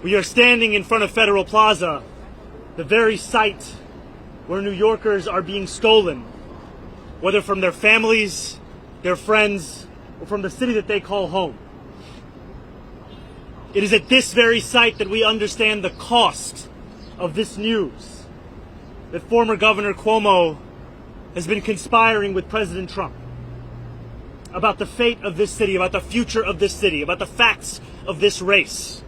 We are standing in front of Federal Plaza, the very site where New Yorkers are being stolen, whether from their families, their friends, or from the city that they call home. It is at this very site that we understand the cost of this news, that former Governor Cuomo has been conspiring with President Trump about the fate of this city, about the future of this city, about the facts of this race.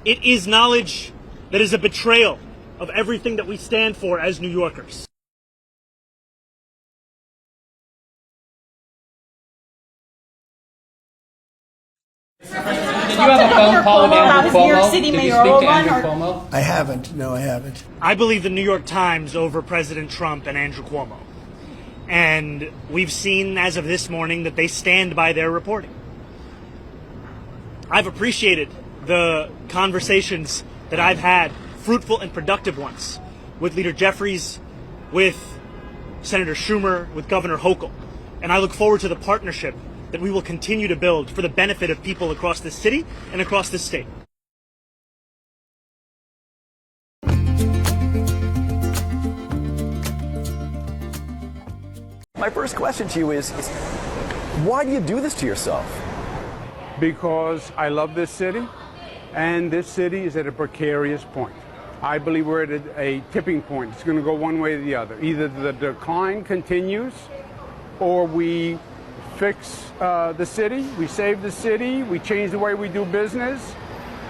It is knowledge that is a betrayal of everything that we stand for as New Yorkers. Did you have a phone call with Andrew Cuomo? New York City Did you mayoral speak to Andrew run, Cuomo? I haven't. No, I haven't. I believe the New York Times over President Trump and Andrew Cuomo. And we've seen as of this morning that they stand by their reporting. I've appreciated the conversations that I've had, fruitful and productive ones, with Leader Jeffries, with Senator Schumer, with Governor Hochul. And I look forward to the partnership that we will continue to build for the benefit of people across this city and across this state. My first question to you is why do you do this to yourself? Because I love this city, and this city is at a precarious point. I believe we're at a tipping point. It's going to go one way or the other. Either the decline continues, or we fix the city, we save the city, we change the way we do business,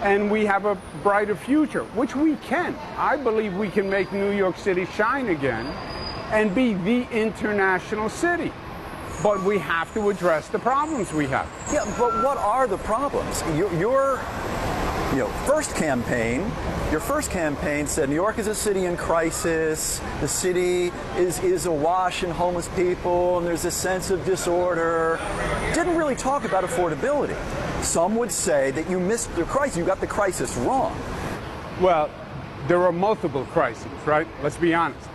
and we have a brighter future, which we can. I believe we can make New York City shine again and be the international city. But we have to address the problems we have. Yeah, but what are the problems? Your first campaign said New York is a city in crisis, the city is awash in homeless people, and there's a sense of disorder. Didn't really talk about affordability. Some would say that you missed the crisis, you got the crisis wrong. Well, there are multiple crises, right? Let's be honest.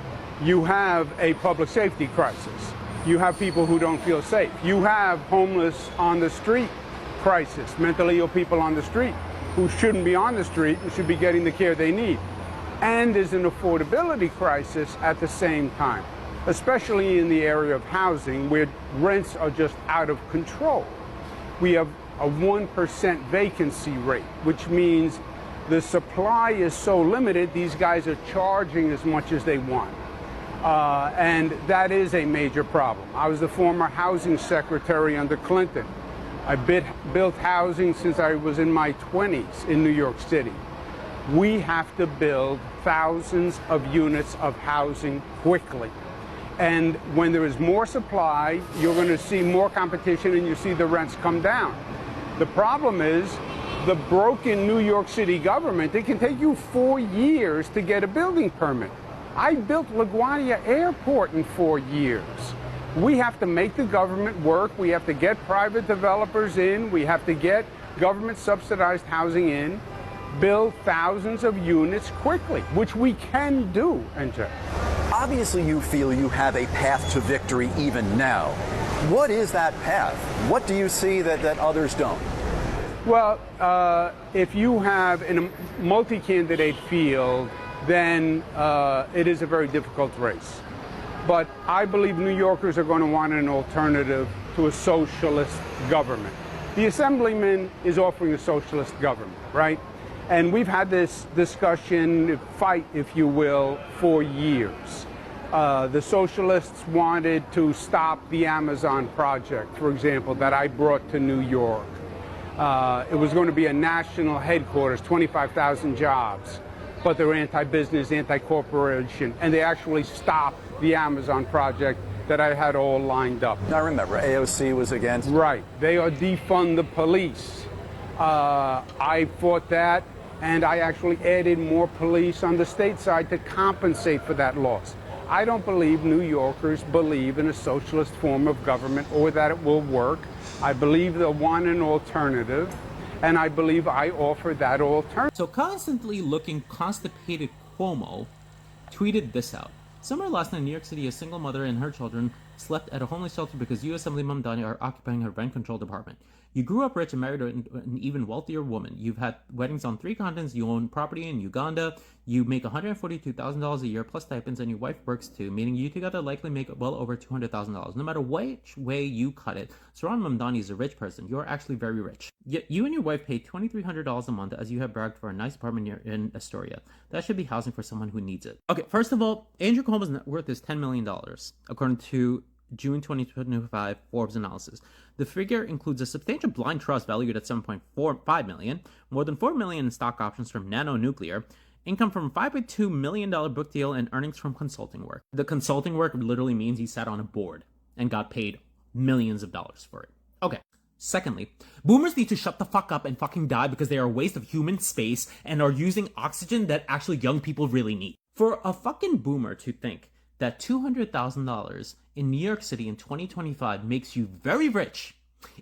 You have a public safety crisis. You have people who don't feel safe. You have homeless on the street crisis, mentally ill people on the street who shouldn't be on the street and should be getting the care they need. And there's an affordability crisis at the same time, especially in the area of housing where rents are just out of control. We have a 1% vacancy rate, which means the supply is so limited, these guys are charging as much as they want. And that is a major problem. I was the former housing secretary under Clinton. I built housing since I was in my 20s in New York City. We have to build thousands of units of housing quickly. And when there is more supply, you're going to see more competition and you see the rents come down. The problem is the broken New York City government. It can take you 4 years to get a building permit. I built LaGuardia Airport in 4 years. We have to make the government work. We have to get private developers in. We have to get government subsidized housing in, build thousands of units quickly, which we can do, NJ. Obviously, you feel you have a path to victory even now. What is that path? What do you see that others don't? Well, if you have in a multi-candidate field, then it is a very difficult race. But I believe New Yorkers are going to want an alternative to a socialist government. The Assemblyman is offering a socialist government, right? And we've had this discussion, fight, if you will, for years. The socialists wanted to stop the Amazon project, for example, that I brought to New York. It was going to be a national headquarters, 25,000 jobs. But they're anti-business, anti-corporation, and they actually stopped the Amazon project that I had all lined up. I remember, AOC was against. Right. They are defund the police. I fought that, and I actually added more police on the state side to compensate for that loss. I don't believe New Yorkers believe in a socialist form of government or that it will work. I believe they'll want an alternative. And I believe I offer that alternative. So constantly looking constipated Cuomo tweeted this out. Somewhere last night in New York City, a single mother and her children slept at a homeless shelter because U.S. Assemblyman Mamdani are occupying her rent-controlled apartment. You grew up rich and married an even wealthier woman. You've had weddings on 3 continents. You own property in Uganda. You make $142,000 a year plus stipends, and your wife works too, meaning you together likely make well over $200,000. No matter which way you cut it, Zohran Mamdani is a rich person. You're actually very rich. Yet you and your wife pay $2,300 a month as you have bragged for a nice apartment in Astoria. That should be housing for someone who needs it. Okay, first of all, Andrew Cuomo's net worth is $10 million, according to June 2025 Forbes analysis. The figure includes a substantial blind trust valued at $7.45 million, more than $4 million in stock options from Nano Nuclear, income from a $5.2 million book deal, and earnings from consulting work. The consulting work literally means he sat on a board and got paid millions of dollars for it. Okay. Secondly, boomers need to shut the fuck up and fucking die because they are a waste of human space and are using oxygen that actually young people really need. For a fucking boomer to think that $200,000 in New York City in 2025 makes you very rich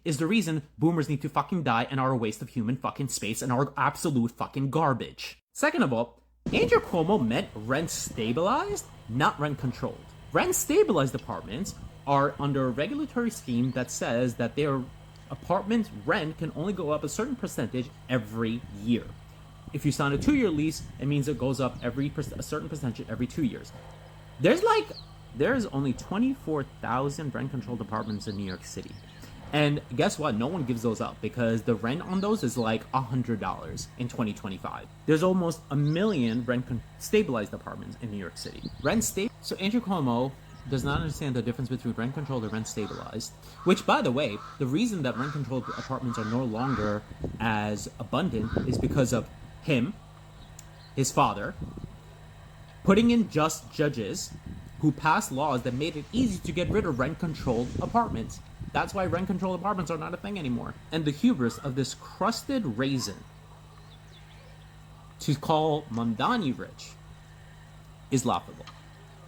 is the reason boomers need to fucking die and are a waste of human fucking space and are absolute fucking garbage. Second of all, Andrew Cuomo meant rent stabilized, not rent controlled. Rent stabilized apartments are under a regulatory scheme that says that their apartment rent can only go up a certain percentage every year. If you sign a 2-year lease, it means it goes up a certain percentage every 2 years. There's only 24,000 rent-controlled apartments in New York City. And guess what? No one gives those up because the rent on those is like $100 in 2025. There's almost 1 million rent-stabilized apartments in New York City. So Andrew Cuomo does not understand the difference between rent-controlled and rent-stabilized, which, by the way, the reason that rent-controlled apartments are no longer as abundant is because of him, his father, putting in just judges who passed laws that made it easy to get rid of rent-controlled apartments. That's why rent-controlled apartments are not a thing anymore. And the hubris of this crusted raisin to call Mamdani rich is laughable.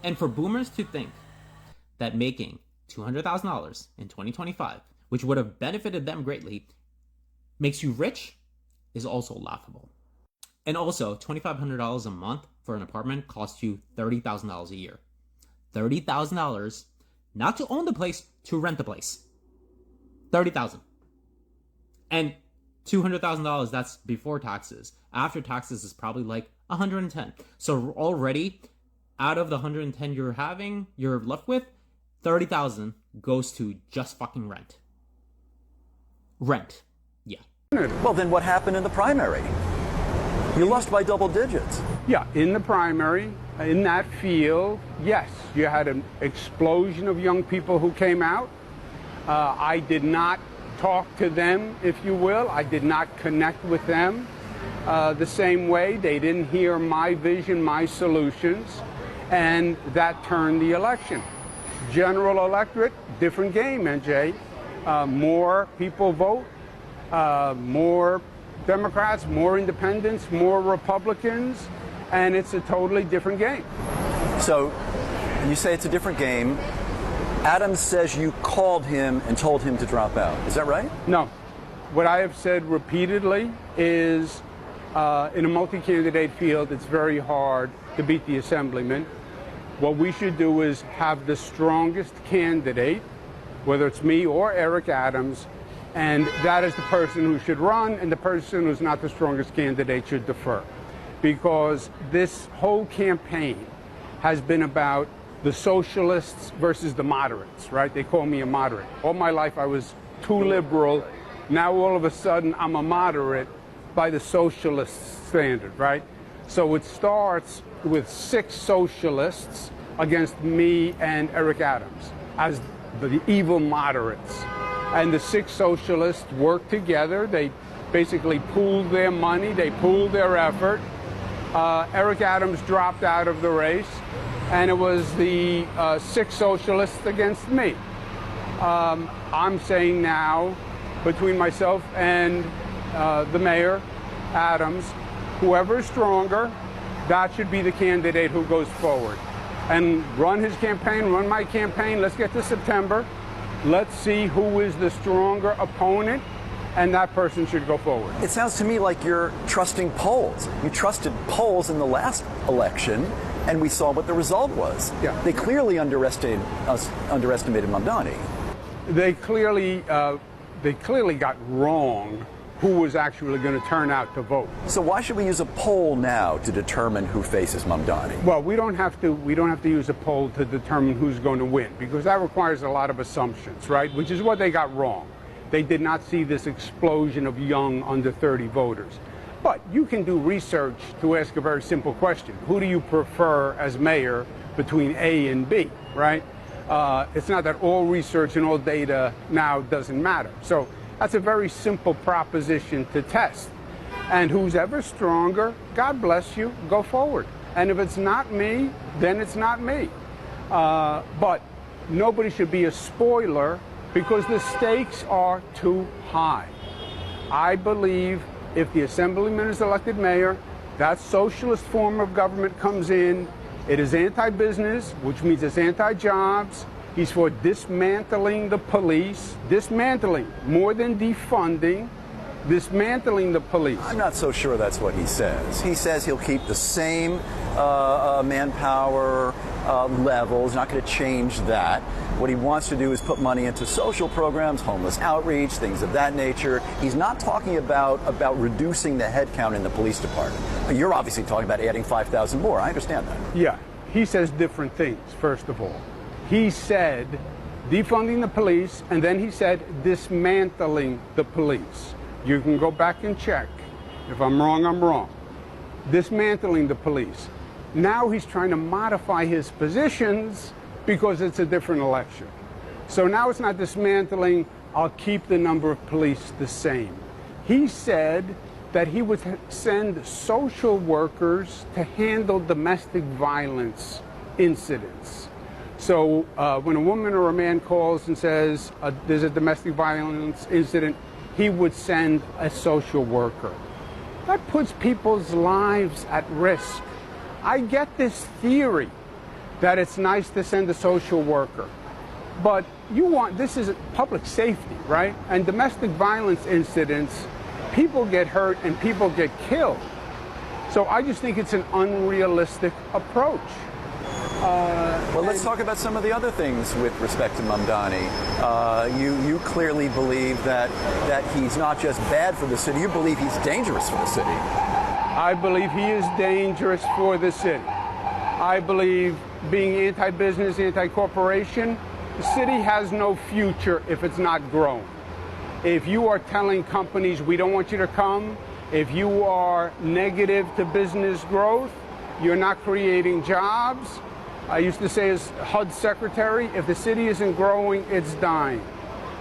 And for boomers to think that making $200,000 in 2025, which would have benefited them greatly, makes you rich is also laughable. And also, $2,500 a month for an apartment costs you $30,000 a year. $30,000 not to own the place, to rent the place. $30,000. And $200,000, that's before taxes. After taxes is probably like $110,000. So already, out of the $110,000 you're left with, $30,000 goes to just fucking rent. Rent. Yeah. Well, then what happened in the primary? You lost by double digits. Yeah, in the primary, in that field, yes, you had an explosion of young people who came out. I did not talk to them, if you will. I did not connect with them the same way. They didn't hear my vision, my solutions, and that turned the election. General electorate, different game, NJ. More people vote, more Democrats, more independents, more Republicans, and it's a totally different game. So you say it's a different game. Adams says you called him and told him to drop out. Is that right? No. What I have said repeatedly is in a multi-candidate field, it's very hard to beat the assemblyman. What we should do is have the strongest candidate, whether it's me or Eric Adams, and that is the person who should run, and the person who's not the strongest candidate should defer. Because this whole campaign has been about the socialists versus the moderates, right? They call me a moderate. All my life I was too liberal. Now all of a sudden I'm a moderate by the socialist standard, right? So it starts with 6 socialists against me and Eric Adams as the evil moderates. And the 6 socialists worked together. They basically pooled their money. They pooled their effort. Eric Adams dropped out of the race, and it was the 6 socialists against me. I'm saying now, between myself and the mayor, Adams, whoever is stronger, that should be the candidate who goes forward. And run his campaign, run my campaign. Let's get to September. Let's see who is the stronger opponent, and that person should go forward. It sounds to me like you're trusting polls. You trusted polls in the last election, and we saw what the result was. Yeah. They clearly underestimated Mamdani. They clearly they clearly got wrong who was actually going to turn out to vote. So why should we use a poll now to determine who faces Mamdani? Well, we don't have to use a poll to determine who's going to win, because that requires a lot of assumptions, right? Which is what they got wrong. They did not see this explosion of young under 30 voters. But you can do research to ask a very simple question. Who do you prefer as mayor between A and B, right? It's not that all research and all data now doesn't matter. So that's a very simple proposition to test. And who's ever stronger, God bless you, go forward. And if it's not me, then it's not me. But nobody should be a spoiler because the stakes are too high. I believe if the assemblyman is elected mayor, that socialist form of government comes in. It is anti-business, which means it's anti-jobs. He's for dismantling the police, dismantling, more than defunding, dismantling the police. I'm not so sure that's what he says. He says he'll keep the same manpower levels, not going to change that. What he wants to do is put money into social programs, homeless outreach, things of that nature. He's not talking about reducing the headcount in the police department. You're obviously talking about adding 5,000 more. I understand that. Yeah, he says different things, first of all. He said defunding the police, and then he said dismantling the police. You can go back and check. If I'm wrong, I'm wrong. Dismantling the police. Now he's trying to modify his positions because it's a different election. So now it's not dismantling, I'll keep the number of police the same. He said that he would send social workers to handle domestic violence incidents. So when a woman or a man calls and says there's a domestic violence incident, he would send a social worker. That puts people's lives at risk. I get this theory that it's nice to send a social worker, but this is public safety, right? And domestic violence incidents, people get hurt and people get killed. So I just think it's an unrealistic approach. Well, let's talk about some of the other things with respect to Mamdani. You clearly believe that he's not just bad for the city, you believe he's dangerous for the city. I believe he is dangerous for the city. I believe being anti-business, anti-corporation, the city has no future if it's not grown. If you are telling companies we don't want you to come, if you are negative to business growth, you're not creating jobs. I used to say as HUD secretary, if the city isn't growing, it's dying.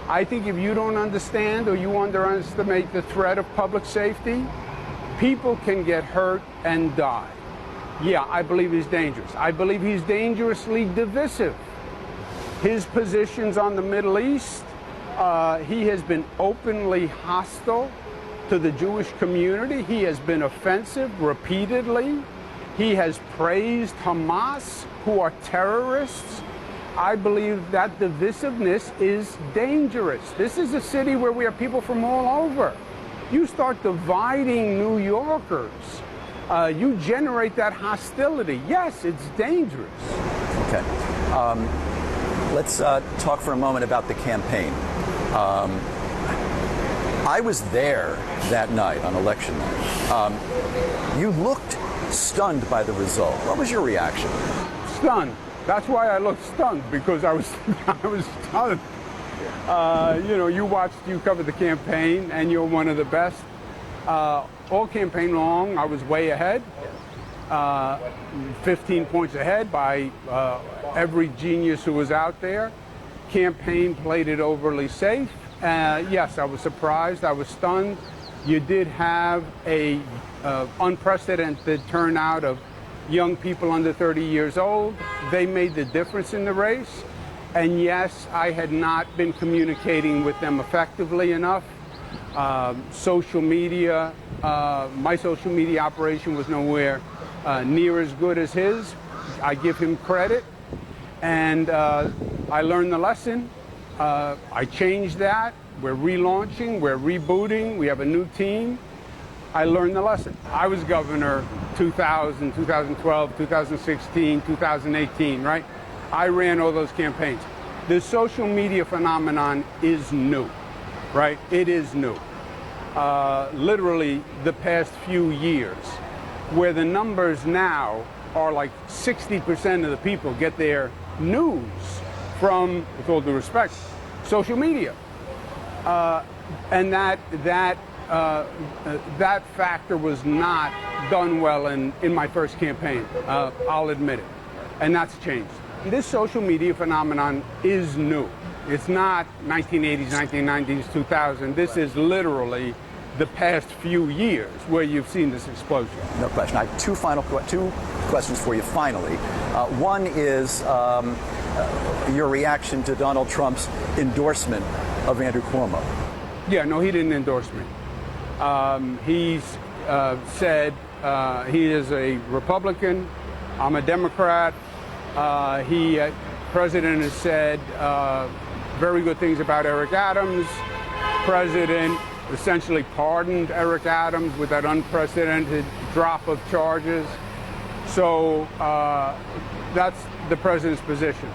I think if you don't understand or you underestimate the threat of public safety, people can get hurt and die. Yeah, I believe he's dangerous. I believe he's dangerously divisive. His positions on the Middle East, he has been openly hostile to the Jewish community. He has been offensive repeatedly. He has praised Hamas, who are terrorists. I believe that divisiveness is dangerous. This is a city where we have people from all over. You start dividing New Yorkers, you generate that hostility. Yes, it's dangerous. Okay. Let's talk for a moment about the campaign. I was there that night, on election night. You looked stunned by the result. What was your reaction? Stunned. That's why I looked stunned, because I was stunned. You covered the campaign, and you're one of the best. All campaign long, I was way ahead, 15 points ahead by every genius who was out there. Campaign played it overly safe. Yes, I was surprised. I was stunned. You did have a unprecedented turnout of young people under 30 years old. They made the difference in the race. And yes, I had not been communicating with them effectively enough. Social media, my social media operation was nowhere near as good as his. I give him credit. And I learned the lesson. I changed that. We're relaunching, we're rebooting, we have a new team. I learned the lesson. I was governor 2000, 2012, 2016, 2018, right? I ran all those campaigns. The social media phenomenon is new. right? It is new. Literally the past few years, where the numbers now are like 60% of the people get their news from, with all due respect, social media. And that factor was not done well in my first campaign. I'll admit it. And that's changed. This social media phenomenon is new. It's not 1980s, 1990s, 2000. This is literally the past few years where you've seen this explosion. No question. I have two questions for you finally. One is your reaction to Donald Trump's endorsement of Andrew Cuomo. Yeah, no, he didn't endorse me. He's said he is a Republican. I'm a Democrat. President has said very good things about Eric Adams. President essentially pardoned Eric Adams with that unprecedented drop of charges. So that's the president's position.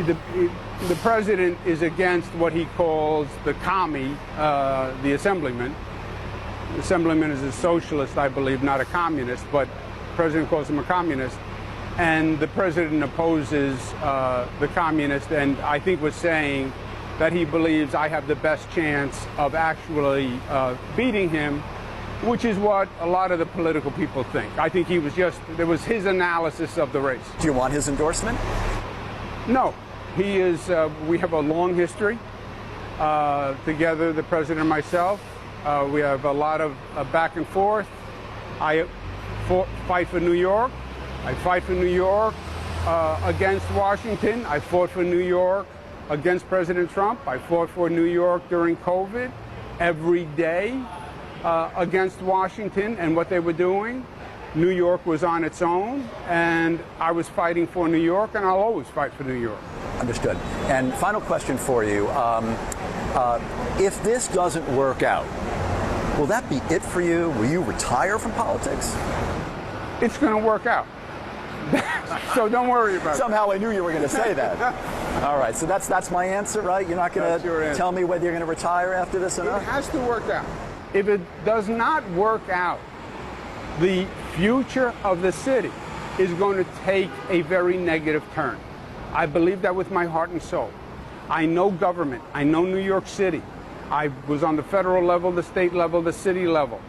The president is against what he calls the commie, the assemblyman. The assemblyman is a socialist, I believe, not a communist, but the president calls him a communist. And the president opposes the communist, and I think was saying that he believes I have the best chance of actually beating him, which is what a lot of the political people think. I think there was his analysis of the race. Do you want his endorsement? No. He is, we have a long history together, the president and myself. We have a lot of back and forth. I fight for New York. I fight for New York against Washington. I fought for New York against President Trump. I fought for New York during COVID every day against Washington and what they were doing. New York was on its own, and I was fighting for New York, and I'll always fight for New York. Understood. And final question for you. If this doesn't work out, will that be it for you? Will you retire from politics? It's going to work out. So don't worry about it. Somehow I knew you were going to say that. All right, so that's my answer, right? You're not going to tell me whether you're going to retire after this or not? It has to work out. If it does not work out, the future of the city is going to take a very negative turn. I believe that with my heart and soul. I know government. I know New York City. I was on the federal level, the state level, the city level.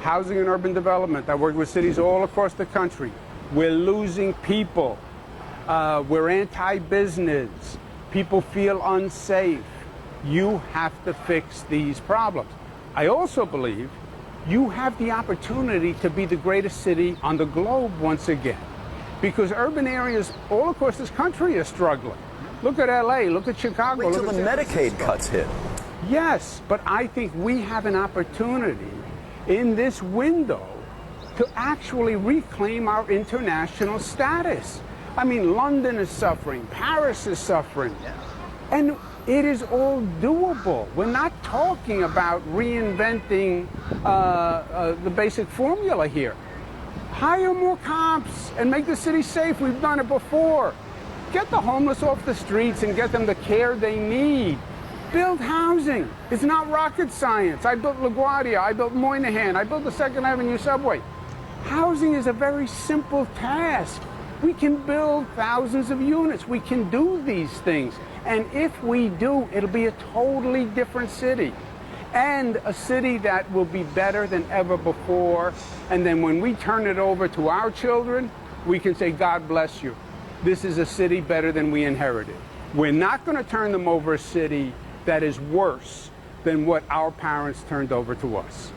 Housing and urban development. I work with cities all across the country. We're losing people. We're anti-business. People feel unsafe. You have to fix these problems. I also believe you have the opportunity to be the greatest city on the globe once again, because urban areas all across this country are struggling. Look at LA, look at Chicago. Wait till the Medicaid cuts hit. Yes, but I think we have an opportunity in this window to actually reclaim our international status. I mean, London is suffering, Paris is suffering, and it is all doable. We're not talking about reinventing the basic formula here. Hire more cops and make the city safe. We've done it before. Get the homeless off the streets and get them the care they need. Build housing. It's not rocket science. I built LaGuardia. I built Moynihan. I built the 2nd Avenue subway. Housing is a very simple task. We can build thousands of units. We can do these things. And if we do, it'll be a totally different city. And a city that will be better than ever before. And then when we turn it over to our children, we can say, God bless you. This is a city better than we inherited. We're not going to turn them over a city that is worse than what our parents turned over to us.